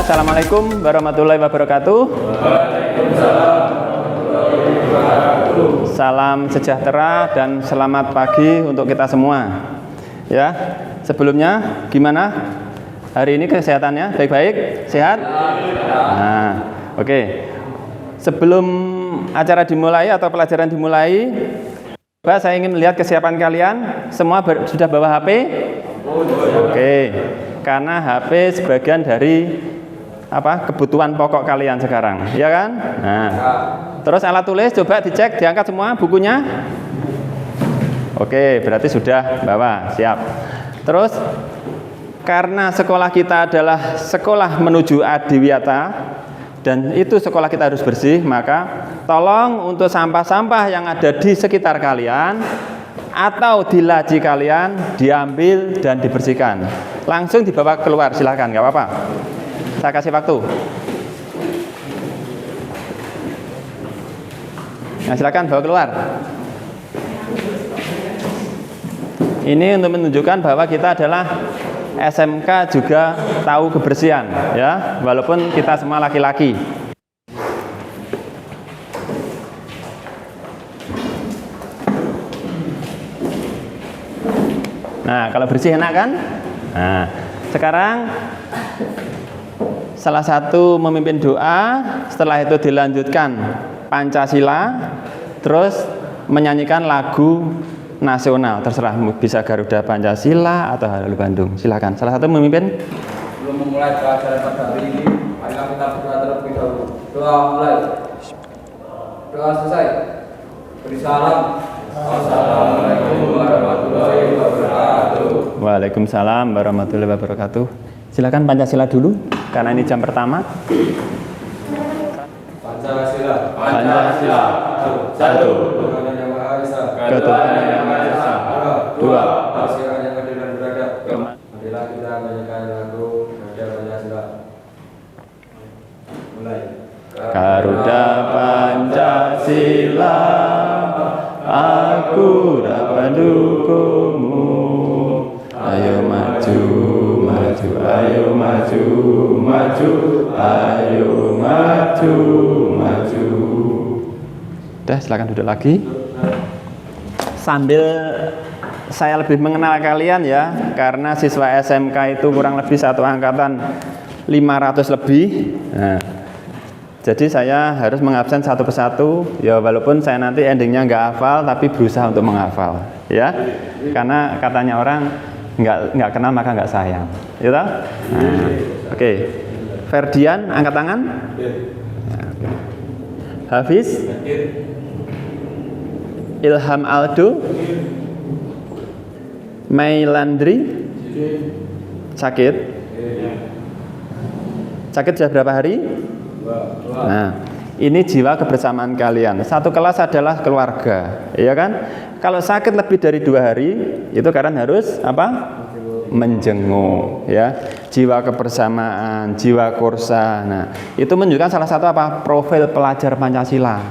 Assalamualaikum warahmatullahi wabarakatuh. Salam sejahtera dan selamat pagi untuk kita semua. Ya, sebelumnya gimana hari ini kesehatannya? Baik-baik? Sehat? Nah, oke. Sebelum acara dimulai atau pelajaran dimulai, saya ingin melihat kesiapan kalian. Semua sudah bawa HP? Oke. Karena HP sebagian dari kebutuhan pokok kalian sekarang, ya kan? Nah, terus alat tulis coba dicek, diangkat semua bukunya. Oke, berarti sudah bawa, siap. Terus karena sekolah kita adalah sekolah menuju adiwiyata dan itu sekolah kita harus bersih, maka tolong untuk sampah-sampah yang ada di sekitar kalian atau di laci kalian diambil dan dibersihkan. Langsung dibawa keluar, silahkan, nggak apa-apa. Saya kasih waktu. Nah, silakan bawa keluar. Ini untuk menunjukkan bahwa kita adalah SMK juga tahu kebersihan, ya, walaupun kita semua laki-laki. Nah, kalau bersih enak kan? Nah, sekarang salah satu memimpin doa, setelah itu dilanjutkan Pancasila, terus menyanyikan lagu nasional, terserah bisa Garuda Pancasila atau Halo Bandung. Silakan. Salah satu memimpin. Sebelum memulai pelajaran pada hari ini, marilah kita berdoa terlebih dahulu. Doa mulai. Doa selesai. Beri salam. Assalamualaikum warahmatullahi wabarakatuh. Waalaikumsalam warahmatullahi wabarakatuh. Silakan Pancasila dulu, karena ini jam pertama. Pancasila. Pancasila. Satu. Tuhan yang Maha Esa. Ketuhanan yang Maha Esa. Dua. Pancasila yang adil dan beradab. Marilah kita menyanyikan lagu Pancasila. Mulai. Garuda Pancasila, aku dapat dukungmu. Ayo maju, maju, ayo maju, maju, ayo maju, maju. Udah, silakan duduk lagi. Sambil saya lebih mengenal kalian ya, karena siswa SMK itu kurang lebih satu angkatan 500 lebih. Nah, jadi saya harus mengabsen satu persatu, ya walaupun saya nanti endingnya nggak hafal, tapi berusaha untuk menghafal, ya. Karena katanya orang nggak kenal maka nggak sayang, gitu. Nah, oke. Ferdian, angkat tangan. Hafiz, Ilham Aldo, Mailandri, sakit sudah berapa hari? Nah, ini jiwa kebersamaan kalian. Satu kelas adalah keluarga, ya kan? Kalau sakit lebih dari 2 hari, itu kalian harus menjenguk, ya. Jiwa kebersamaan, jiwa kursa. Nah, itu menunjukkan salah satu profil pelajar Pancasila,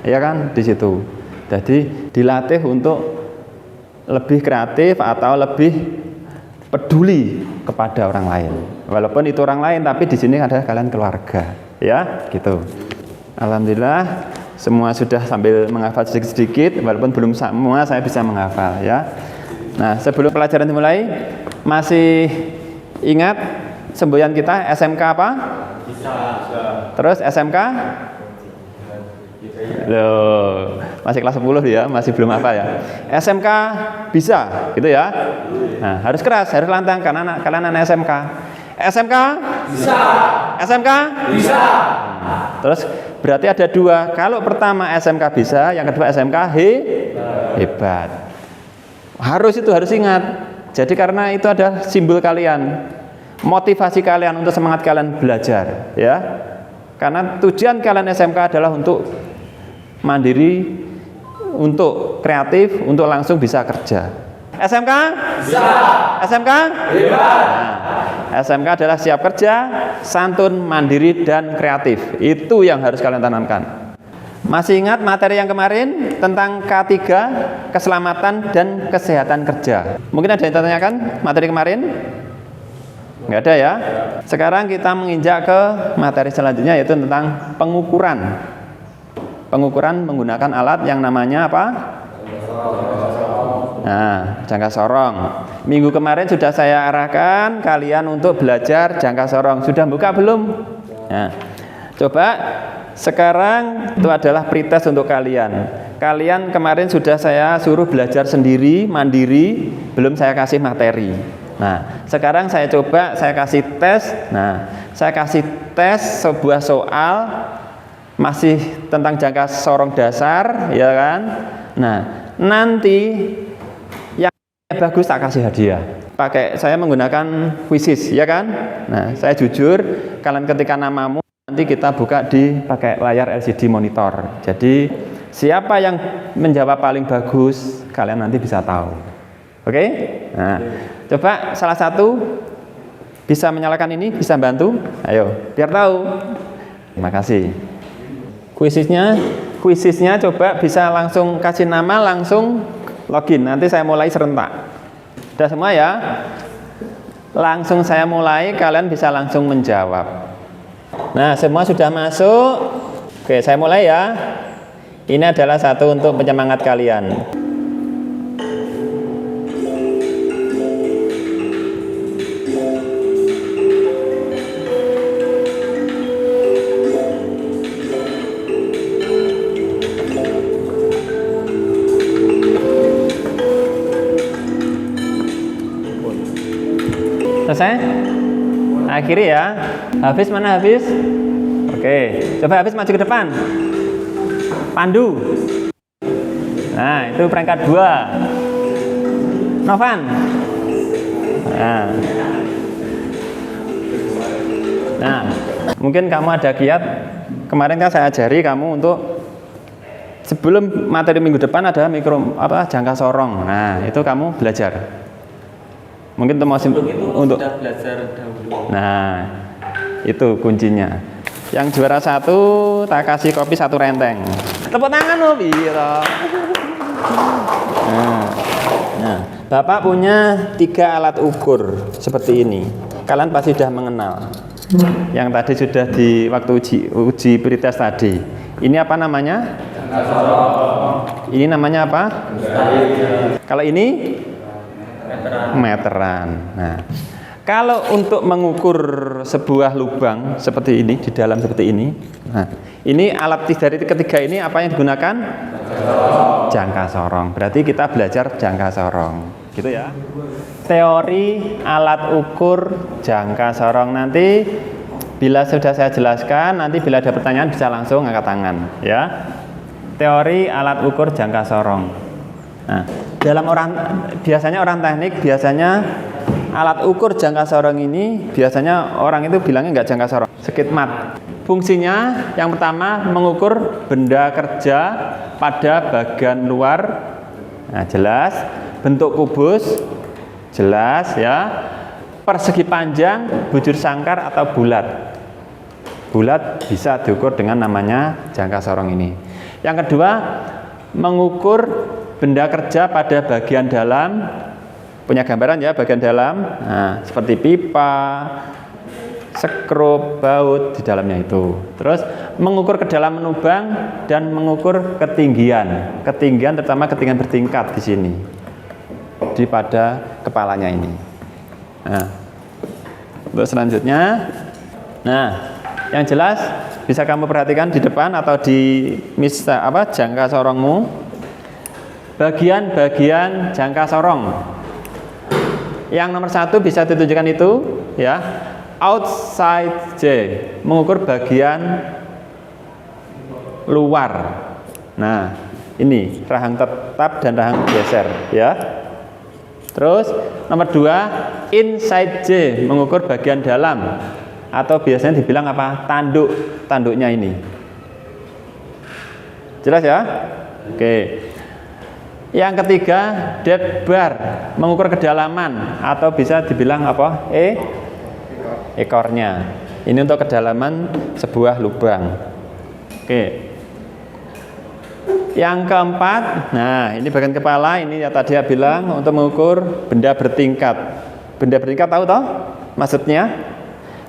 ya kan? Di situ. Jadi dilatih untuk lebih kreatif atau lebih peduli kepada orang lain. Walaupun itu orang lain, tapi di sini adalah kalian keluarga, ya, gitu. Alhamdulillah semua sudah sambil menghafal sedikit-sedikit, walaupun belum semua saya bisa menghafal, ya. Nah, sebelum pelajaran dimulai, masih ingat semboyan kita SMK apa? Bisa. Terus SMK? Loh, masih kelas 10 ya, masih belum apa ya. SMK bisa, gitu ya. Nah, harus keras, harus lantang karena kalian anak SMK. SMK? Bisa. SMK? Bisa. Terus berarti ada 2. Kalau pertama SMK bisa, yang kedua SMK hebat. Harus ingat. Jadi karena itu ada simbol kalian, motivasi kalian untuk semangat kalian belajar, ya. Karena tujuan kalian SMK adalah untuk mandiri, untuk kreatif, untuk langsung bisa kerja. SMK? Bisa. SMK? Hebat. Nah, SMK adalah siap kerja, santun, mandiri, dan kreatif. Itu yang harus kalian tanamkan. Masih ingat materi yang kemarin tentang K3, keselamatan dan kesehatan kerja? Mungkin ada yang tanyakan materi kemarin? Nggak ada ya. Sekarang kita menginjak ke materi selanjutnya, yaitu tentang pengukuran. Pengukuran menggunakan alat yang namanya apa? Nah, jangka sorong. Minggu kemarin sudah saya arahkan kalian untuk belajar jangka sorong. Sudah buka belum? Nah, coba sekarang itu adalah pretest untuk kalian. Kalian kemarin sudah saya suruh belajar sendiri, mandiri, belum saya kasih materi. Nah, sekarang saya coba, saya kasih tes. Nah, saya kasih tes sebuah soal masih tentang jangka sorong dasar, ya kan? Nah, nanti yang bagus tak kasih hadiah. Saya menggunakan quizzes, ya kan? Nah, saya jujur, kalian ketika namamu nanti kita buka di pakai layar LCD monitor. Jadi siapa yang menjawab paling bagus, kalian nanti bisa tahu. Oke? Nah, coba salah satu bisa menyalakan ini, bisa bantu? Ayo, biar tahu. Terima kasih. Quizisnya coba bisa langsung kasih nama, langsung login. Nanti saya mulai serentak. Sudah semua ya? Langsung saya mulai, kalian bisa langsung menjawab. Nah, semua sudah masuk. Oke, saya mulai ya. Ini adalah satu untuk penyemangat kalian. Selesai? Akhiri ya. Hafiz mana Hafiz? Oke, coba Hafiz maju ke depan. Pandu. Nah, itu peringkat 2. Novan. Nah, mungkin kamu ada kiat. Kemarin kan saya ajari kamu untuk sebelum materi minggu depan ada jangka sorong. Nah, itu kamu belajar. Mungkin untuk sudah belajar dahulu. Nah, itu kuncinya. Yang juara 1 tak kasih kopi 1 renteng. Tepuk tangan loh, Biro. Nah, Bapak punya 3 alat ukur seperti ini. Kalian pasti sudah mengenal. Yang tadi sudah di waktu uji pretest tadi. Ini apa namanya? Ini namanya apa? Kalau ini meteran. Nah, kalau untuk mengukur sebuah lubang seperti ini, di dalam seperti ini, nah, ini alat dari ketiga ini apa yang digunakan? Jangka sorong. Berarti kita belajar jangka sorong, gitu ya. Teori alat ukur jangka sorong, nanti bila sudah saya jelaskan, nanti bila ada pertanyaan bisa langsung angkat tangan, ya. Teori alat ukur jangka sorong. Nah, biasanya orang teknik alat ukur jangka sorong ini biasanya orang itu bilangnya nggak jangka sorong, skidmat. Fungsinya yang pertama mengukur benda kerja pada bagian luar. Nah, jelas. Bentuk kubus, jelas ya. Persegi panjang, bujur sangkar atau bulat. Bulat bisa diukur dengan namanya jangka sorong ini. Yang kedua, mengukur benda kerja pada bagian dalam. Punya gambaran ya bagian dalam. Nah, seperti pipa, skrup, baut di dalamnya itu. Terus mengukur kedalaman lubang dan mengukur ketinggian. Ketinggian terutama ketinggian bertingkat di sini. Di pada kepalanya ini. Nah, untuk selanjutnya, yang jelas bisa kamu perhatikan di depan atau di jangka sorongmu. Bagian-bagian jangka sorong. Yang nomor 1 bisa ditunjukkan itu, ya. Outside J, mengukur bagian luar. Nah, ini rahang tetap dan rahang geser, ya. Terus nomor 2, inside J, mengukur bagian dalam atau biasanya dibilang apa? Tanduknya ini. Jelas ya? Oke. Yang ketiga, dead bar, mengukur kedalaman atau bisa dibilang apa? Ekornya. Ini untuk kedalaman sebuah lubang. Oke. Yang keempat, nah ini bagian kepala, ini yang tadi saya bilang untuk mengukur benda bertingkat. Benda bertingkat tahu toh? Maksudnya,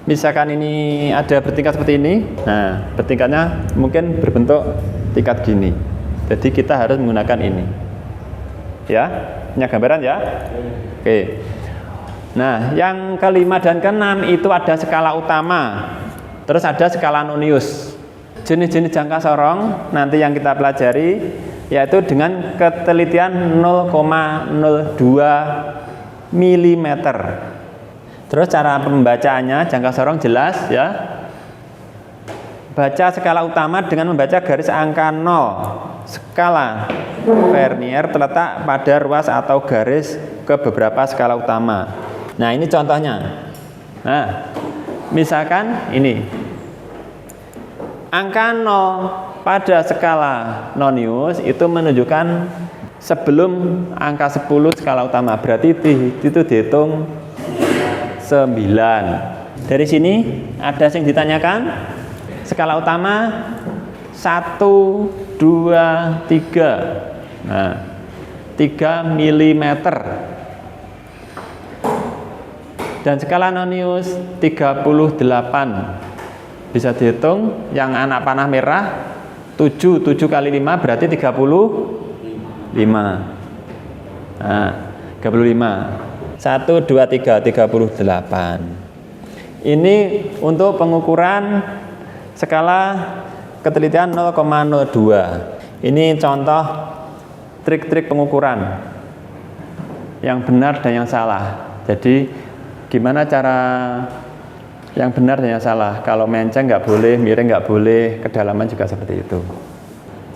misalkan ini ada bertingkat seperti ini, nah bertingkatnya mungkin berbentuk tingkat gini. Jadi kita harus menggunakan ini. Ya, punya gambaran ya? Oke. Nah, yang kelima dan keenam itu ada skala utama. Terus ada skala nonius. Jenis-jenis jangka sorong nanti yang kita pelajari yaitu dengan ketelitian 0,02 mm. Terus cara pembacaannya jangka sorong jelas ya. Baca skala utama dengan membaca garis angka 0. Skala Vernier terletak pada ruas atau garis ke beberapa skala utama. Nah, ini contohnya. Nah, misalkan ini angka 0 pada skala nonius itu menunjukkan sebelum angka 10 skala utama, berarti itu dihitung 9. Dari sini ada yang ditanyakan skala utama 1, 2, 3. Nah, 3 mm. Dan skala nonius 38. Bisa dihitung yang anak panah merah 7 kali 5 berarti 35. Nah, 35. 1, 2, 3, 38. Ini untuk pengukuran skala ketelitian 0,02. Ini contoh trik-trik pengukuran yang benar dan yang salah. Jadi gimana cara yang benar dan yang salah? Kalau menceng nggak boleh, miring nggak boleh, kedalaman juga seperti itu.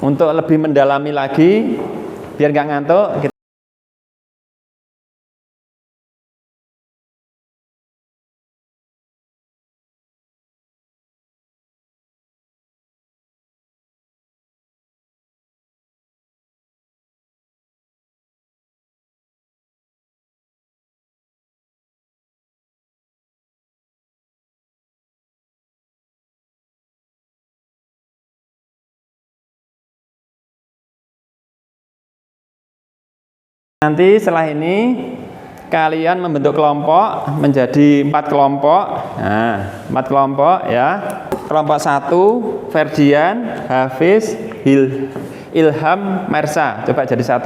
Untuk lebih mendalami lagi, biar nggak ngantuk, nanti setelah ini kalian membentuk kelompok menjadi 4 kelompok. Nah, 4 kelompok ya. Kelompok 1 Ferdian, Hafiz, Ilham, Mersa. Coba jadi 1.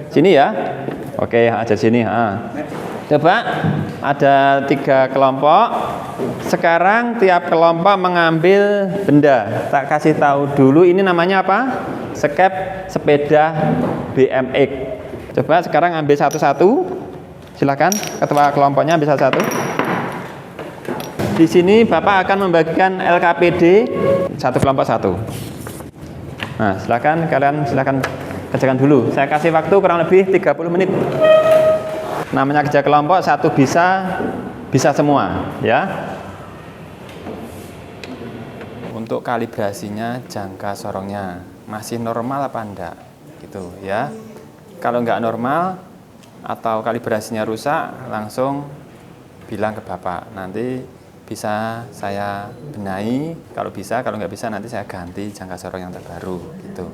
Sini ya. Oke, aja sini. Coba ada 3 kelompok. Sekarang tiap kelompok mengambil benda. Tak kasih tahu dulu ini namanya apa? Skep sepeda BMX. Coba sekarang ambil satu-satu. Silakan ketua kelompoknya ambil satu-satu. Di sini Bapak akan membagikan LKPD satu kelompok satu. Nah, silakan kerjakan dulu. Saya kasih waktu kurang lebih 30 menit. Namanya kerja kelompok, satu bisa semua, ya. Untuk kalibrasinya jangka sorongnya masih normal apa enggak? Gitu, ya. Kalau nggak normal atau kalibrasinya rusak, langsung bilang ke Bapak. Nanti bisa saya benahi, kalau bisa, kalau nggak bisa nanti saya ganti jangka sorong yang terbaru, gitu.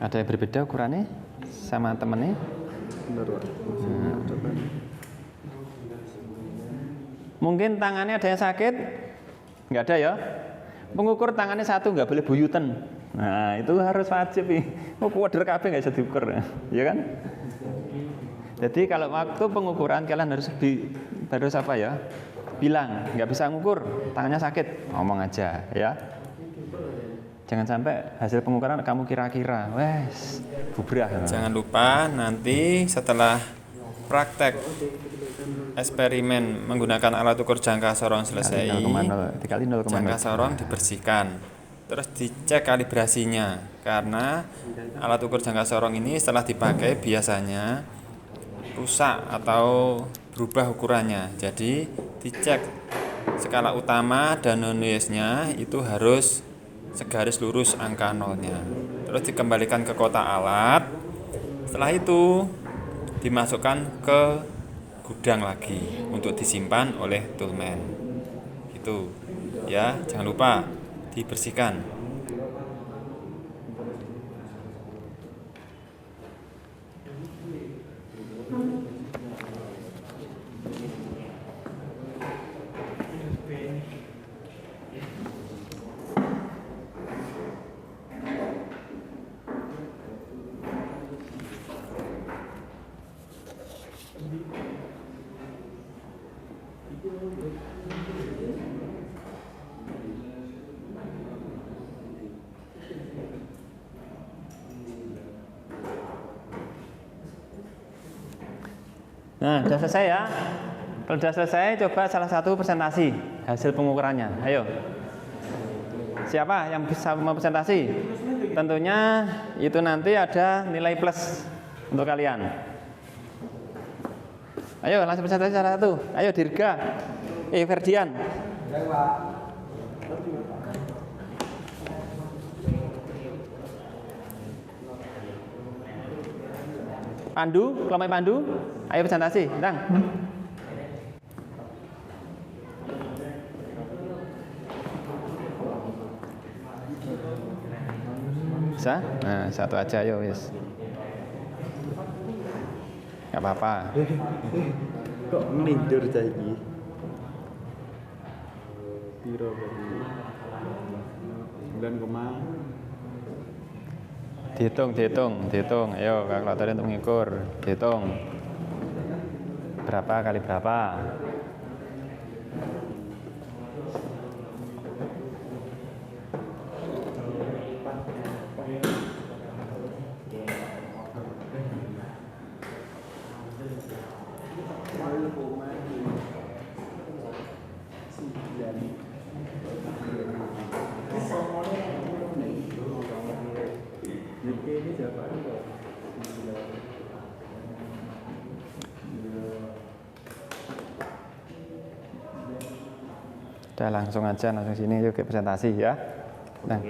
Ada yang berbeda ukurannya sama temennya? Mungkin tangannya ada yang sakit? Nggak ada ya? Pengukur tangannya satu, nggak boleh buyutan. Nah, itu harus wajib nih. Mau kuadrat kabeh nggak bisa diukur, ya kan? Jadi kalau waktu pengukuran kalian harus apa ya? Bilang, nggak bisa ngukur, tangannya sakit, ngomong aja, ya. Jangan sampai hasil pengukuran kamu kira-kira, wes, bubrah. Jangan lupa nanti setelah praktek eksperimen menggunakan alat ukur jangka sorong selesai, jangka sorong dibersihkan. terus dicek kalibrasinya, karena alat ukur jangka sorong ini setelah dipakai biasanya rusak atau berubah ukurannya. Jadi dicek skala utama dan non noise-nya itu harus segaris lurus angka nolnya. Terus dikembalikan ke kotak alat. Setelah itu dimasukkan ke gudang lagi untuk disimpan oleh toolman. Gitu. Ya, jangan lupa dibersihkan. Nah, sudah selesai ya. Kalau sudah selesai, coba salah satu presentasi hasil pengukurannya. Ayo. Siapa yang bisa mempresentasi? Tentunya itu nanti ada nilai plus untuk kalian. Ayo, langsung presentasi salah satu. Ayo, Dirga. Ferdian. Pandu, kelompok Pandu, ayo presentasi, Bang. Bisa? Nah, satu aja, ayo, wis. Gak apa-apa. Kok ngelindur saiki? Piro berarti? 9, Dihitung. Ayo, kalkulator untuk mengukur. Dihitung. Berapa kali berapa? ini siapa? Udah langsung aja, langsung sini yuk ke presentasi ya. Nah.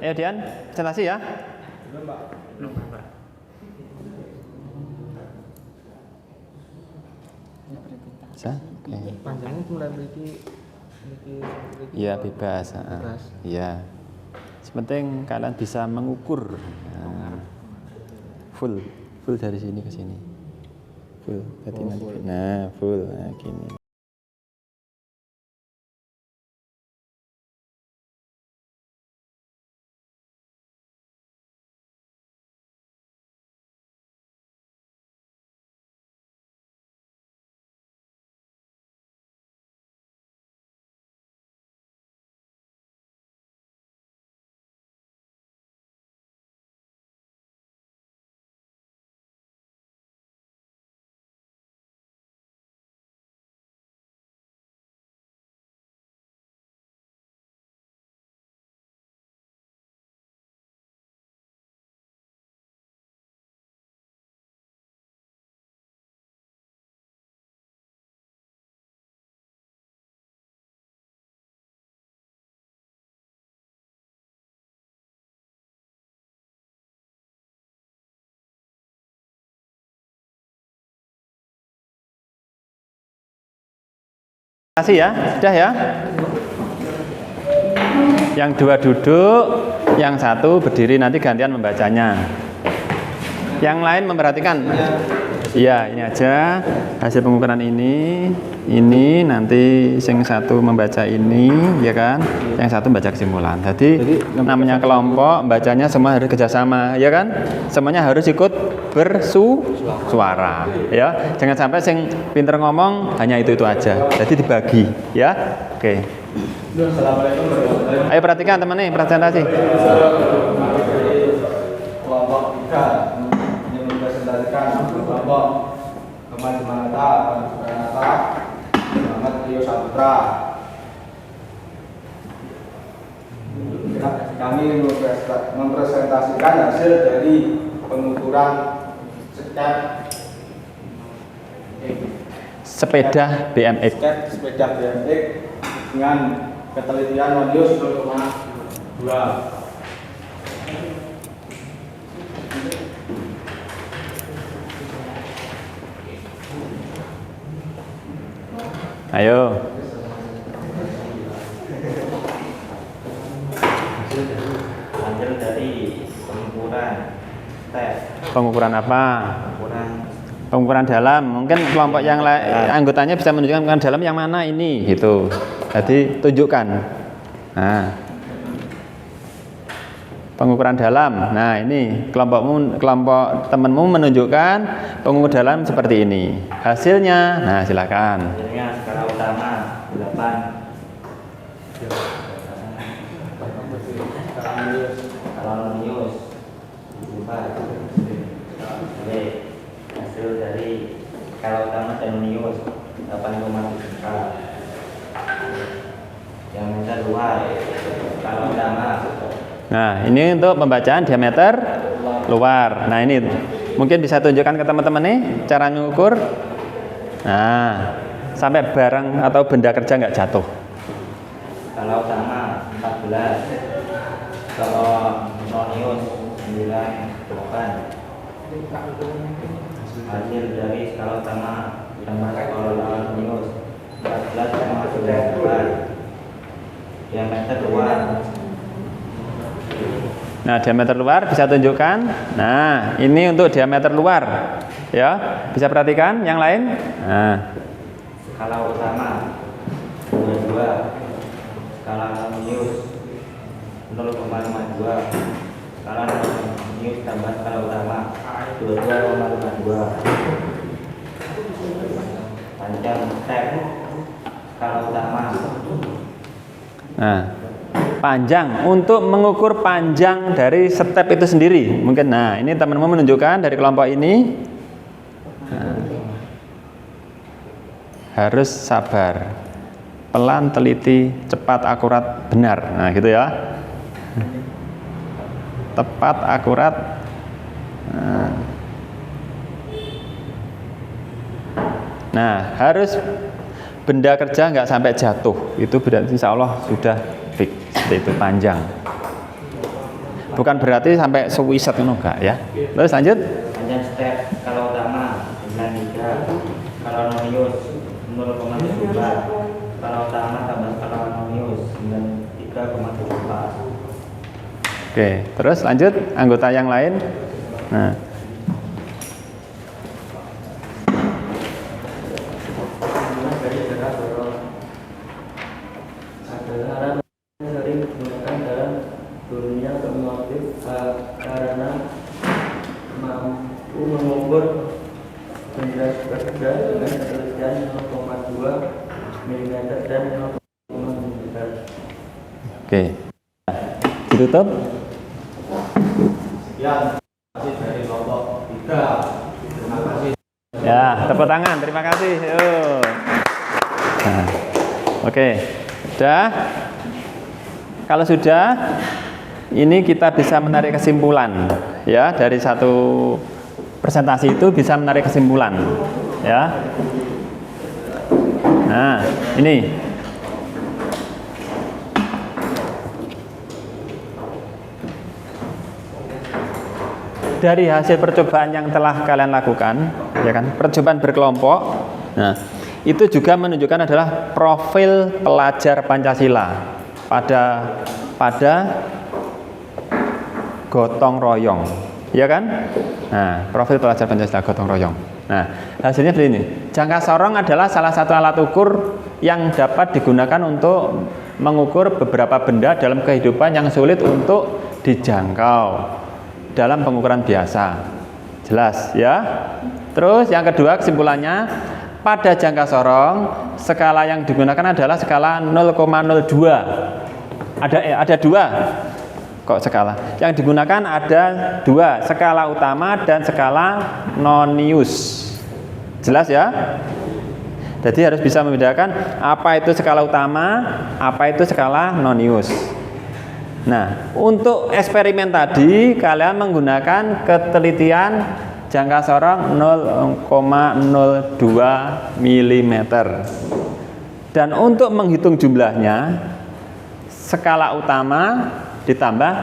Ayo Dian, presentasi ya. Bisa? Oke. Panjangnya mulai memiliki Iya bebas. Iya. Sepenting kalian bisa mengukur. Nah, full dari sini ke sini. Full. Berarti nanti. Nah, full. Nah, gini. Kasih ya, sudah ya. Yang dua duduk, yang satu berdiri, nanti gantian membacanya. Yang lain memperhatikan. Iya, ini aja hasil pengukuran ini. Ini nanti yang satu membaca ini, ya kan? Yang satu membaca kesimpulan. Jadi namanya kelompok, bacanya semua harus kerjasama, ya kan? Semuanya harus ikut bersuara, ya. Jangan sampai yang pinter ngomong hanya itu aja. Jadi dibagi, ya. Oke. Ayo perhatikan teman nih, presentasi. Kelompok 3 ini mempresentasikan kelompok Kemas Manata, Muhammad Rio Saputra. Kami mempresentasikan hasil dari pengukuran sepeda BMX. Sepeda BMX dengan ketelitian radius 0,2. Ayo. Hasil dari pengukuran tes. Pengukuran apa? Pengukuran dalam. Mungkin kelompok yang anggotanya bisa menunjukkan pengukuran dalam yang mana ini, gitu. Jadi tunjukkan. Nah, pengukuran dalam. Nah, ini kelompok temanmu menunjukkan pengukur dalam seperti ini. Hasilnya, nah silakan. Hasilnya skala utama 8. Skala nonius 4. Oke. Hasil dari skala utama dan nonius 8,3. Diameter luar skala utama. Nah, ini untuk pembacaan diameter luar. Nah, ini mungkin bisa tunjukkan ke teman-teman nih cara mengukur. Nah, sampai barang atau benda kerja nggak jatuh. Skala utama 14. Kalau nonius 9,8. Hasil dari skala utama tambah skala nonius 14,98. Diameter luar. Nah, diameter luar bisa tunjukkan. Nah, ini untuk diameter luar. Ya, bisa perhatikan yang lain. Nah, Skala utama 22. Skala nonius 0,52. Skala nonius tambah skala utama 22,52. Panjang step skala utama. nah, panjang untuk mengukur panjang dari step itu sendiri. Mungkin, nah ini teman-teman menunjukkan dari kelompok ini. Nah, harus sabar, pelan, teliti, cepat, akurat, benar. Nah, gitu ya. Tepat, akurat. Nah, harus benda kerja nggak sampai jatuh. Itu berarti insya Allah sudah fix. Seperti itu, panjang. Bukan berarti sampai sewiset enggak ya. Terus lanjut. Panjang step skala utama 93. Skala nonius 0,7. Skala utama tambah skala nonius 93,74. Oke, terus lanjut anggota yang lain. Nah, adalah sering digunakan dalam dunia otomotif karena mampu mengukur benda kerja dengan ketelitian 0,2 mm dan 0,5 mm. oke. Ditutup. Ya, hasil dari kelompok 3. Terima kasih. Ya, tepuk tangan. Terima kasih. Yuk. Nah, oke. Sudah. Kalau sudah, ini kita bisa menarik kesimpulan, ya, dari satu presentasi itu bisa menarik kesimpulan, ya. Nah, ini dari hasil percobaan yang telah kalian lakukan, ya kan, percobaan berkelompok. Nah, itu juga menunjukkan adalah profil pelajar Pancasila pada gotong royong, ya kan? Nah, profil pelajar Pancasila gotong royong. Nah, hasilnya seperti ini. Jangka sorong adalah salah satu alat ukur yang dapat digunakan untuk mengukur beberapa benda dalam kehidupan yang sulit untuk dijangkau dalam pengukuran biasa. Jelas ya? Terus yang kedua kesimpulannya, pada jangka sorong skala yang digunakan adalah skala 0,02. Ada dua kok skala. Yang digunakan ada dua, skala utama dan skala nonius. Jelas ya? Jadi harus bisa membedakan apa itu skala utama, apa itu skala nonius. Nah, untuk eksperimen tadi kalian menggunakan ketelitian jangka sorong 0,02 mm. Dan untuk menghitung jumlahnya, skala utama ditambah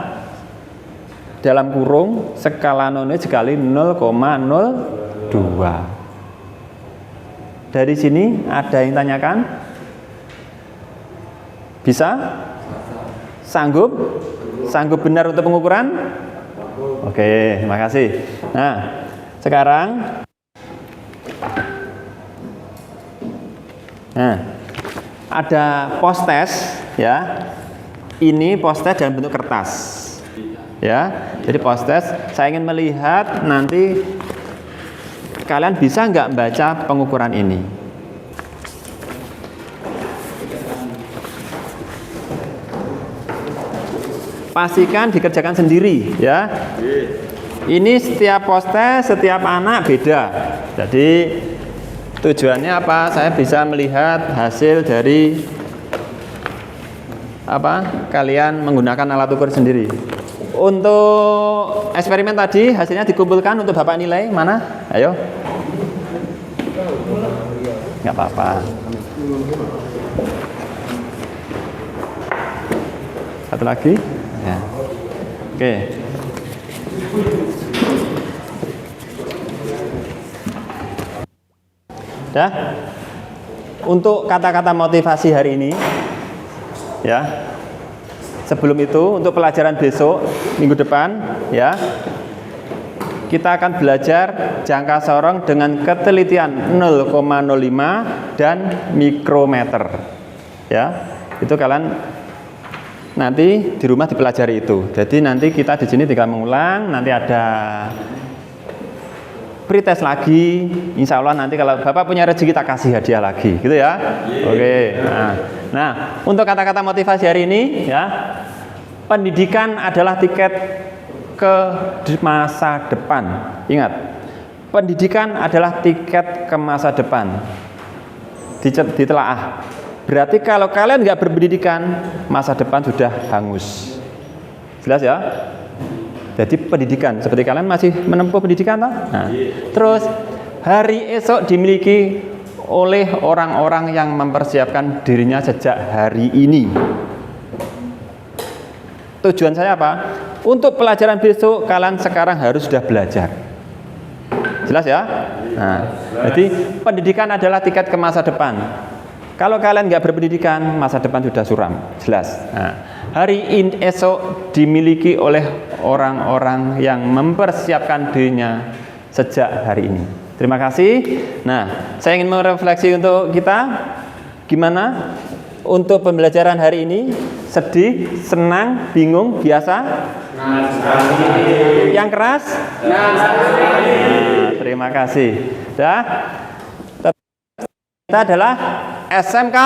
dalam kurung skala nonius dikali 0,02. Dari sini ada yang tanyakan? Bisa? Sanggup? Sanggup benar untuk pengukuran? Oke, terima kasih. Nah, sekarang ada post test ya. Ini post test dalam bentuk kertas. Ya. Jadi post test saya ingin melihat nanti kalian bisa nggak baca pengukuran ini. Pastikan dikerjakan sendiri ya. Ini setiap post test, setiap anak beda. Jadi tujuannya apa? Saya bisa melihat hasil dari kalian menggunakan alat ukur sendiri. Untuk eksperimen tadi hasilnya dikumpulkan untuk Bapak nilai mana? Ayo. Nggak apa-apa. Satu lagi. Ya. Oke. Dah. Untuk kata-kata motivasi hari ini ya. Sebelum itu untuk pelajaran besok minggu depan ya. Kita akan belajar jangka sorong dengan ketelitian 0,05 dan mikrometer. Ya. Itu kalian nanti di rumah dipelajari itu. Jadi nanti kita di sini tinggal mengulang, nanti ada pretest lagi. Insya Allah nanti kalau Bapak punya rezeki kita kasih hadiah lagi, gitu ya. Oke. Nah, untuk kata-kata motivasi hari ini ya, pendidikan adalah tiket ke masa depan. Ingat, pendidikan adalah tiket ke masa depan. Ditelaah. Berarti kalau kalian nggak berpendidikan, masa depan sudah hangus. Jelas ya? Jadi pendidikan, seperti kalian masih menempuh pendidikan toh? Nah, terus hari esok dimiliki oleh orang-orang yang mempersiapkan dirinya sejak hari ini. Tujuan saya apa? Untuk pelajaran besok kalian sekarang harus sudah belajar. Jelas ya? Nah, jadi pendidikan adalah tiket ke masa depan. Kalau kalian nggak berpendidikan, masa depan sudah suram, jelas. Nah, hari ini esok dimiliki oleh orang-orang yang mempersiapkan dirinya sejak hari ini. Terima kasih. Nah, saya ingin merefleksi untuk kita, gimana untuk pembelajaran hari ini? Sedih, senang, bingung, biasa? Yang keras? Nah, terima kasih. Dah. Kita adalah SMK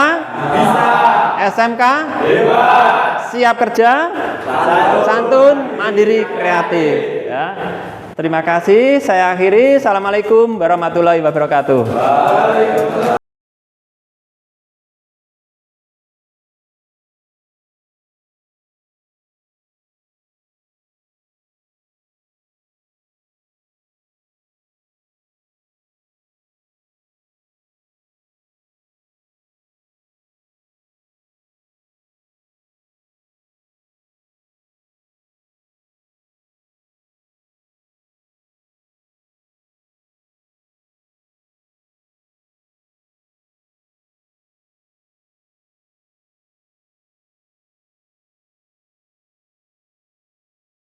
bisa, SMK hebat, siap kerja, santun, mandiri, kreatif. Ya. Terima kasih. Saya akhiri. Assalamualaikum warahmatullahi wabarakatuh.